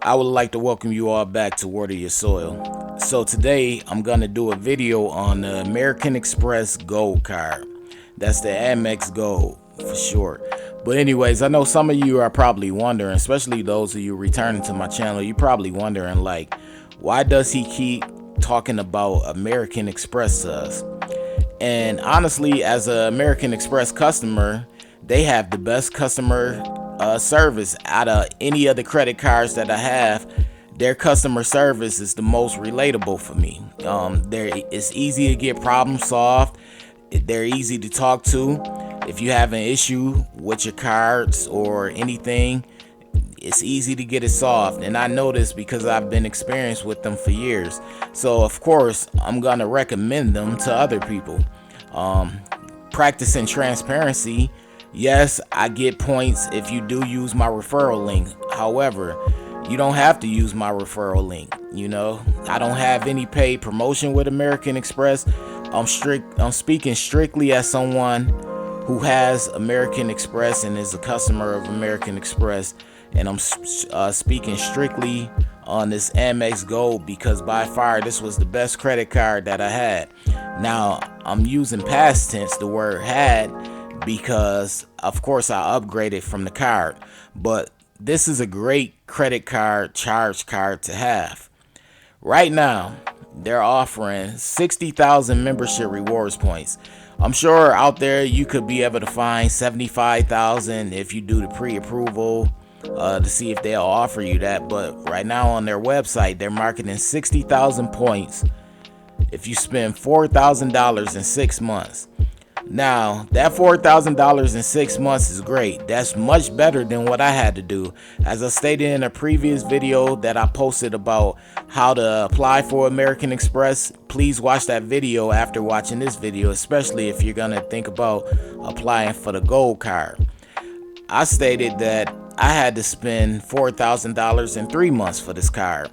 I would like to welcome you all back to Water Your Soil. So today I'm going to do a video on the American Express Gold card. That's the Amex Gold for short. But anyways, I know some of you are probably wondering, especially those of you returning to my channel, you're probably wondering like, why does he keep talking about American Express to us? And honestly, as an American Express customer, they have the best customer service out of any of the credit cards that I have. Their customer service is the most relatable for me. It's easy to get problem solved. They're easy to talk to. If you have an issue with your cards or anything, it's easy to get it solved. And I know this because I've been experienced with them for years. So of course, I'm gonna recommend them to other people. Practicing transparency. Yes, I get points if you do use my referral link. However, you don't have to use my referral link. You know, I don't have any paid promotion with American Express. I'm speaking strictly as someone who has American Express and is a customer of American Express, and I'm speaking strictly on this Amex Gold because by far this was the best credit card that I had. Now I'm using past tense, the word had, because of course I upgraded from the card, but this is a great credit card charge card to have. Right now they're offering 60,000 membership rewards points. I'm sure out there you could be able to find 75,000 if you do the pre-approval to see if they'll offer you that, but right now on their website they're marketing 60,000 points if you spend $4,000 in 6 months. Now that $4,000 in 6 months is great. That's much better than what I had to do. As I stated in a previous video that I posted about how to apply for American Express, please watch that video after watching this video, especially if you're gonna think about applying for the gold card. I stated that I had to spend $4,000 in 3 months for this card.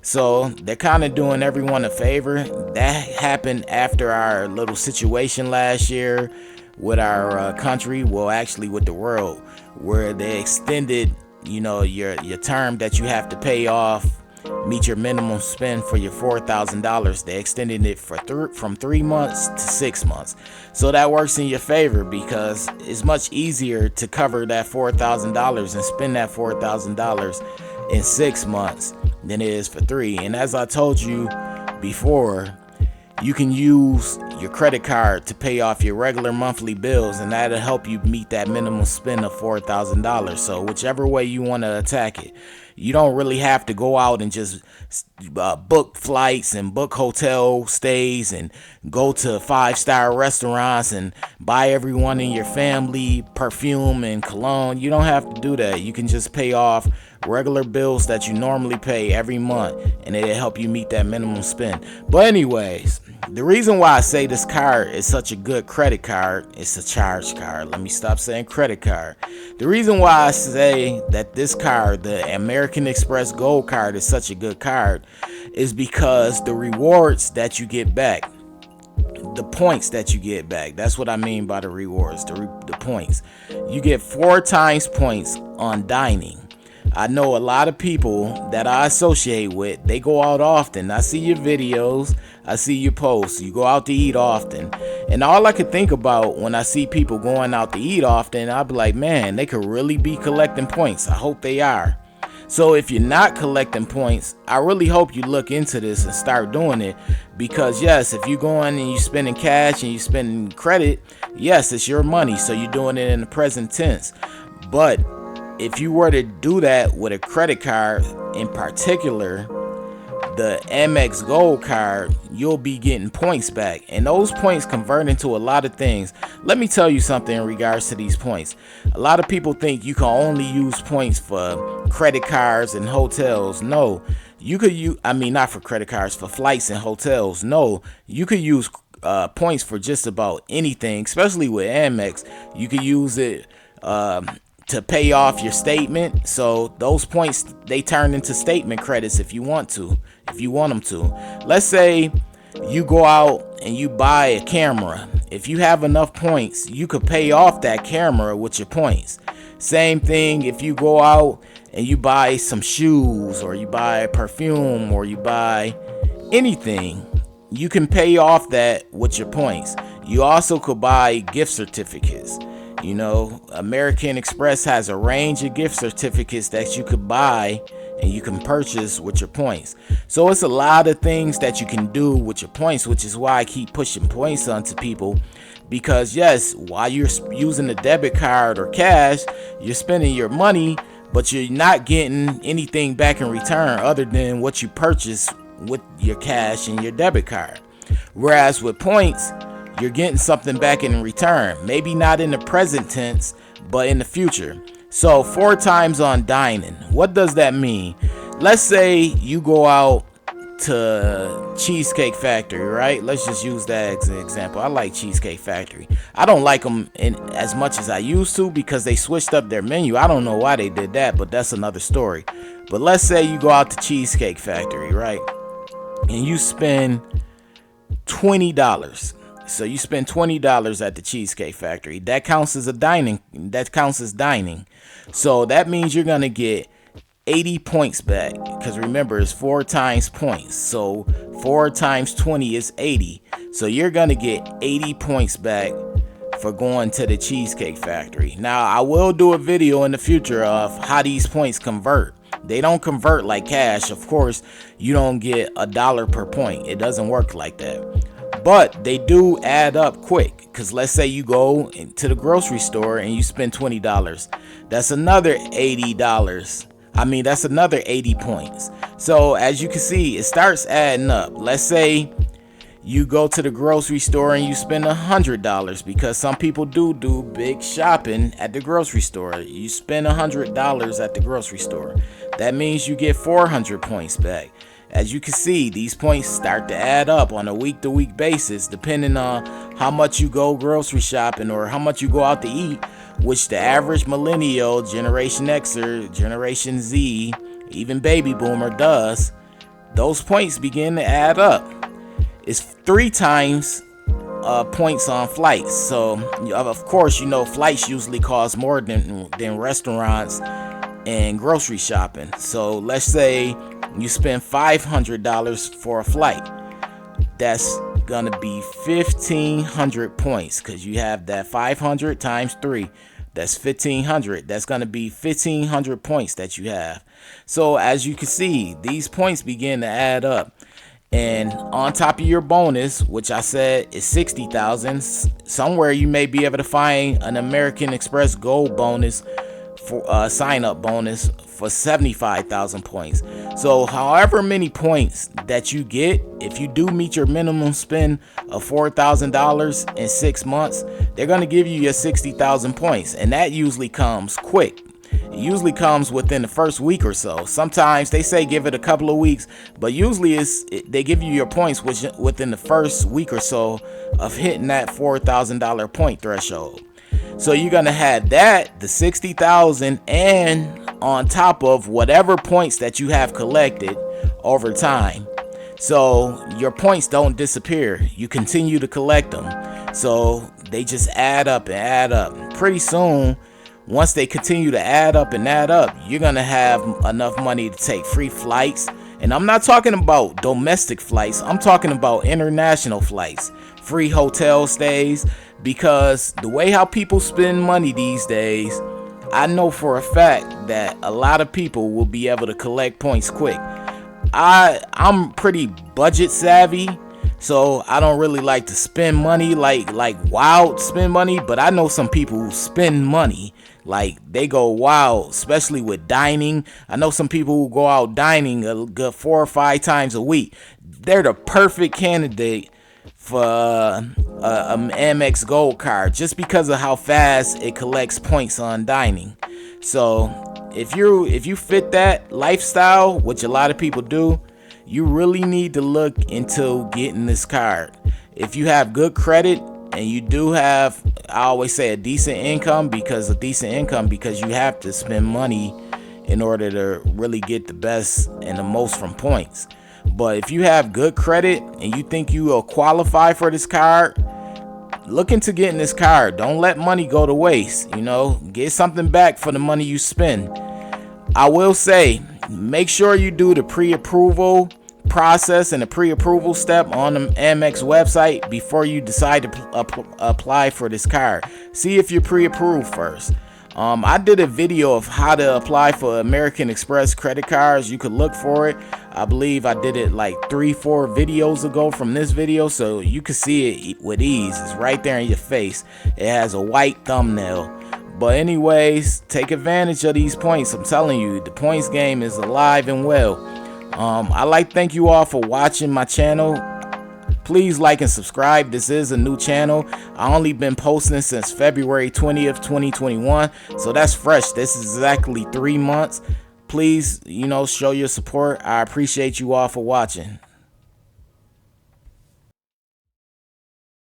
So they're kind of doing everyone a favor. That happened after our little situation last year with our country, well actually with the world, where they extended, you know, your term that you have to pay off, meet your minimum spend for your $4,000. They extended it from 3 months to 6 months. So that works in your favor because it's much easier to cover that $4,000 and spend that $4,000 in 6 months than it is for 3. And as I told you before, you can use your credit card to pay off your regular monthly bills, and that'll help you meet that minimum spend of $4,000. So whichever way you want to attack it, you don't really have to go out and just book flights and book hotel stays and go to 5-star restaurants and buy everyone in your family perfume and cologne. You don't have to do that. You can just pay off regular bills that you normally pay every month, and it'll help you meet that minimum spend. But anyways, the reason why I say this card is such a good credit card, it's a charge card. Let me stop saying credit card. The reason why I say that this card, the American Express Gold card, is such a good card is because the rewards that you get back, the points that you get back, that's what I mean by the rewards, the points. You get 4 times points on dining. I know a lot of people that I associate with, they go out often. I see your videos, I see your posts, you go out to eat often. And all I could think about when I see people going out to eat often, I'd be like, man, they could really be collecting points. I hope they are. So if you're not collecting points, I really hope you look into this and start doing it. Because yes, if you're going and you're spending cash and you're spending credit, yes, it's your money, so you're doing it in the present tense. But if you were to do that with a credit card, in particular the Amex Gold card, you'll be getting points back, and those points convert into a lot of things. Let me tell you something in regards to these points. A lot of people think you can only use points for credit cards and hotels. No, you could use, I mean, not for credit cards, for flights and hotels. No, you could use points for just about anything, especially with Amex. You could use it to pay off your statement. So those points, they turn into statement credits if you want them to. Let's say you go out and you buy a camera. If you have enough points, you could pay off that camera with your points. Same thing if you go out and you buy some shoes, or you buy perfume, or you buy anything, you can pay off that with your points. You also could buy gift certificates. You know, American Express has a range of gift certificates that you could buy and you can purchase with your points. So it's a lot of things that you can do with your points, which is why I keep pushing points onto people. Because yes, while you're using a debit card or cash, you're spending your money, but you're not getting anything back in return other than what you purchased with your cash and your debit card. Whereas with points, you're getting something back in return. Maybe not in the present tense, but in the future. So 4 times on dining. What does that mean? Let's say you go out to Cheesecake Factory, right? Let's just use that as an example. I like Cheesecake Factory. I don't like them as much as I used to because they switched up their menu. I don't know why they did that, but that's another story. But let's say you go out to Cheesecake Factory, right? And you spend $20. So you spend $20 at the Cheesecake Factory. That counts as dining. So that means you're gonna get 80 points back, because remember, it's 4 times points. So 4 times 20 is 80. So you're gonna get 80 points back for going to the Cheesecake Factory. Now I will do a video in the future of how these points convert. They don't convert like cash. Of course, you don't get $1 per point. It doesn't work like that. But they do add up quick, because let's say you go to the grocery store and you spend $20. That's another $80. That's another 80 points. So as you can see, it starts adding up. Let's say you go to the grocery store and you spend $100, because some people do big shopping at the grocery store. You spend $100 at the grocery store. That means you get 400 points back. As you can see, these points start to add up on a week-to-week basis, depending on how much you go grocery shopping or how much you go out to eat, which the average millennial, Generation Xer, Generation Z, even baby boomer does. Those points begin to add up. It's 3 times points on flights. So of course, you know, flights usually cost more than restaurants and grocery shopping. So let's say you spend $500 for a flight. That's gonna be 1,500 points, because you have that 500 times 3. That's 1,500. That's gonna be 1,500 points that you have. So as you can see, these points begin to add up. And on top of your bonus, which I said is 60,000, somewhere you may be able to find an American Express Gold bonus for a sign-up bonus for 75,000 points. So however many points that you get, if you do meet your minimum spend of $4,000 in 6 months, they're going to give you your 60,000 points, and that usually comes quick. It usually comes within the first week or so. Sometimes they say give it a couple of weeks, but usually they give you your points within the first week or so of hitting that $4,000 point threshold. So you're gonna have that, the 60,000, and on top of whatever points that you have collected over time. So your points don't disappear. You continue to collect them. So they just add up and add up. Pretty soon, once they continue to add up and add up, you're gonna have enough money to take free flights. And I'm not talking about domestic flights. I'm talking about international flights, free hotel stays, because the way how people spend money these days, I know for a fact that a lot of people will be able to collect points quick. I'm pretty budget savvy, so I don't really like to spend money like wild spend money, but I know some people who spend money like they go wild, especially with dining. I know some people who go out dining a good 4 or 5 times a week. They're the perfect candidate for an Amex Gold card, just because of how fast it collects points on dining. So if you fit that lifestyle, which a lot of people do, you really need to look into getting this card. If you have good credit and you do have, I always say, a decent income, because you have to spend money in order to really get the best and the most from points. But if you have good credit and you think you will qualify for this card, look into getting this card. Don't let money go to waste. You know, get something back for the money you spend. I will say, make sure you do the pre-approval process and the pre-approval step on the Amex website before you decide to apply for this card. See if you're pre-approved first. I did a video of how to apply for American Express credit cards. You could look for it. I believe I did it like 3-4 videos ago from this video, so you can see it with ease. It's right there in your face. It has a white thumbnail. But anyways, take advantage of these points. I'm telling you, the points game is alive and well. I'd like to thank you all for watching my channel. Please like and subscribe. This is a new channel. I only been posting since February 20th, 2021. So that's fresh. This is exactly 3 months. Please, show your support. I appreciate you all for watching.